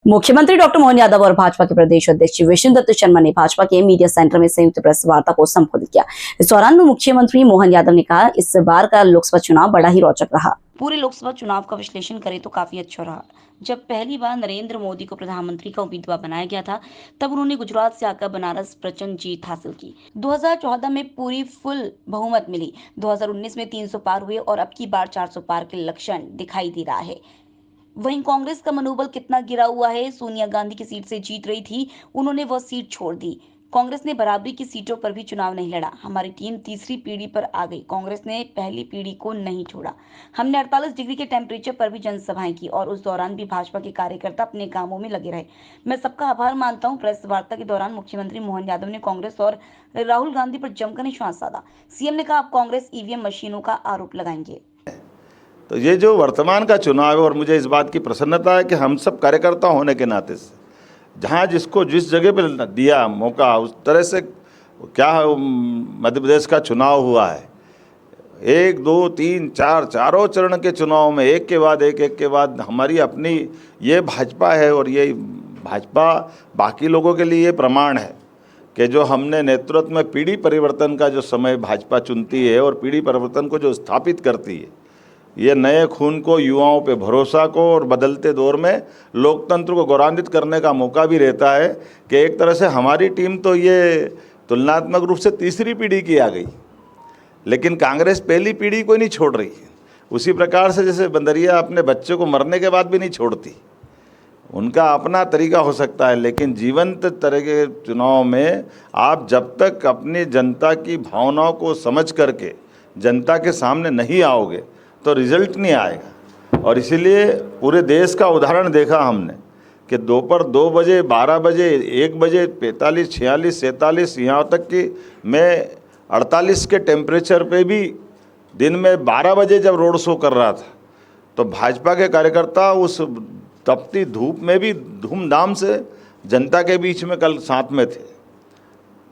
मुख्यमंत्री डॉक्टर मोहन यादव और भाजपा के प्रदेश अध्यक्ष विष्णुदत्त शर्मा ने भाजपा के मीडिया सेंटर में संयुक्त प्रेस वार्ता को संबोधित किया। इस दौरान मुख्यमंत्री मोहन यादव ने कहा, इस बार का लोकसभा चुनाव बड़ा ही रोचक रहा। पूरे लोकसभा चुनाव का विश्लेषण करें तो काफी अच्छा रहा। जब पहली बार नरेंद्र मोदी को प्रधानमंत्री का उम्मीदवार बनाया गया था, तब उन्होंने गुजरात से आकर बनारस प्रचंड जीत हासिल की। 2014 में पूरी फुल बहुमत मिली। 2019 में 300 पार हुए और अब की बार 400 पार के लक्षण दिखाई दे रहा है। वहीं कांग्रेस का मनोबल कितना गिरा हुआ है। सोनिया गांधी की सीट से जीत रही थी, उन्होंने वह सीट छोड़ दी। कांग्रेस ने बराबरी की सीटों पर भी चुनाव नहीं लड़ा। हमारी टीम तीसरी पीढ़ी पर आ गई। कांग्रेस ने पहली पीढ़ी को नहीं छोड़ा। हमने 48 डिग्री के टेम्परेचर पर भी जनसभाएं की और उस दौरान भी भाजपा के कार्यकर्ता अपने कामों में लगे रहे। मैं सबका आभार मानता हूं। प्रेस वार्ता के दौरान मुख्यमंत्री मोहन यादव ने कांग्रेस और राहुल गांधी पर जमकर निशाना साधा। सीएम ने कहा, आप कांग्रेस ईवीएम मशीनों का आरोप लगाएंगे। तो ये जो वर्तमान का चुनाव है, और मुझे इस बात की प्रसन्नता है कि हम सब कार्यकर्ता होने के नाते से जहाँ जिसको जिस जगह पर दिया मौका, उस तरह से क्या मध्य प्रदेश का चुनाव हुआ है। 1, 2, 3, 4 चारों चरण के चुनाव में एक के बाद एक के बाद हमारी अपनी ये भाजपा है। और ये भाजपा बाकी लोगों के लिए ये प्रमाण है कि जो हमने नेतृत्व में पीढ़ी परिवर्तन का जो समय भाजपा चुनती है और पीढ़ी परिवर्तन को जो स्थापित करती है, ये नए खून को, युवाओं पे भरोसा को और बदलते दौर में लोकतंत्र को गौरवान्वित करने का मौका भी रहता है कि एक तरह से हमारी टीम तो ये तुलनात्मक रूप से तीसरी पीढ़ी की आ गई, लेकिन कांग्रेस पहली पीढ़ी को नहीं छोड़ रही है। उसी प्रकार से जैसे बंदरिया अपने बच्चे को मरने के बाद भी नहीं छोड़ती, उनका अपना तरीका हो सकता है, लेकिन जीवंत तरह के चुनाव में आप जब तक अपनी जनता की भावनाओं को समझ करके जनता के सामने नहीं आओगे तो रिजल्ट नहीं आएगा। और इसीलिए पूरे देश का उदाहरण देखा हमने कि दोपहर 2 बजे, 12 बजे, 1 बजे, 45, 46, 47, यहाँ तक कि मैं 48 के टेम्परेचर पे भी दिन में 12 बजे जब रोड शो कर रहा था, तो भाजपा के कार्यकर्ता उस तपती धूप में भी धूमधाम से जनता के बीच में कल साथ में थे।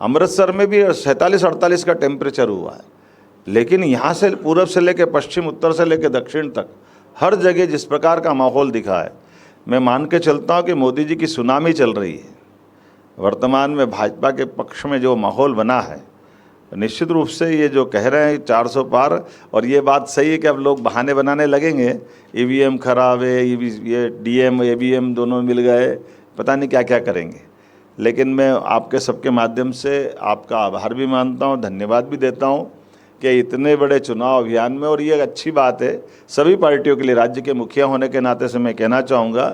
अमृतसर में भी 47-48 का टेम्परेचर हुआ है, लेकिन यहाँ से पूर्व से लेकर पश्चिम, उत्तर से लेकर दक्षिण तक हर जगह जिस प्रकार का माहौल दिखा है, मैं मान के चलता हूँ कि मोदी जी की सुनामी चल रही है। वर्तमान में भाजपा के पक्ष में जो माहौल बना है, निश्चित रूप से ये जो कह रहे हैं 400 पार, और ये बात सही है कि अब लोग बहाने बनाने लगेंगे, ईवीएम खराब है, ये डीएम एवीएम दोनों मिल गए, पता नहीं क्या क्या करेंगे। लेकिन मैं आपके सबके माध्यम से आपका आभार भी मानता हूँ, धन्यवाद भी देता हूँ कि इतने बड़े चुनाव अभियान में, और ये अच्छी बात है सभी पार्टियों के लिए, राज्य के मुखिया होने के नाते से मैं कहना चाहूँगा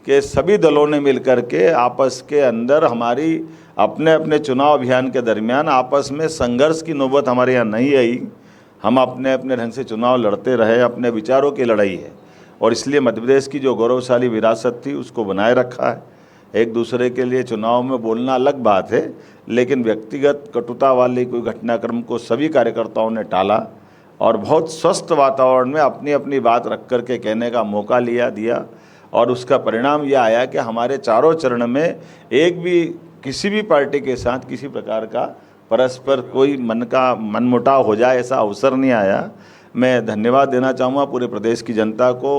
कि सभी दलों ने मिलकर के आपस के अंदर हमारी अपने अपने चुनाव अभियान के दरमियान आपस में संघर्ष की नौबत हमारे यहाँ नहीं आई। हम अपने अपने ढंग से चुनाव लड़ते रहे, अपने विचारों की लड़ाई है, और इसलिए मध्य प्रदेश की जो गौरवशाली विरासत थी उसको बनाए रखा है। एक दूसरे के लिए चुनाव में बोलना अलग बात है, लेकिन व्यक्तिगत कटुता वाली कोई घटनाक्रम को सभी कार्यकर्ताओं ने टाला और बहुत स्वस्थ वातावरण में अपनी अपनी बात रख कर के कहने का मौका दिया। और उसका परिणाम यह आया कि हमारे चारों चरण में एक भी किसी भी पार्टी के साथ किसी प्रकार का परस्पर कोई मनमुटाव हो जाए, ऐसा अवसर नहीं आया। मैं धन्यवाद देना चाहूँगा पूरे प्रदेश की जनता को,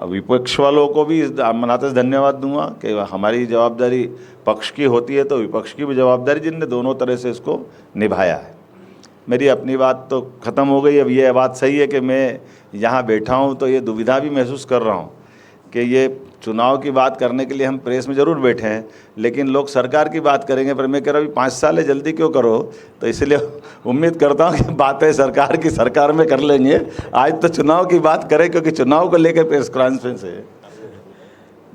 विपक्ष वालों को भी इस नाते से धन्यवाद दूंगा कि हमारी जवाबदारी पक्ष की होती है तो विपक्ष की भी जवाबदारी, जिनने दोनों तरह से इसको निभाया है। मेरी अपनी बात तो ख़त्म हो गई। अब ये बात सही है कि मैं यहाँ बैठा हूँ तो ये दुविधा भी महसूस कर रहा हूँ कि ये चुनाव की बात करने के लिए हम प्रेस में ज़रूर बैठे हैं, लेकिन लोग सरकार की बात करेंगे, पर मैं कह रहा हूँ 5 साल है, जल्दी क्यों करो। तो इसलिए उम्मीद करता हूँ कि बातें सरकार की सरकार में कर लेंगे। आज तो चुनाव की बात करें, क्योंकि चुनाव को लेकर प्रेस कॉन्फ्रेंस है।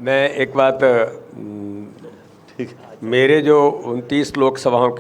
मैं एक बात, मेरे जो 29 लोकसभाओं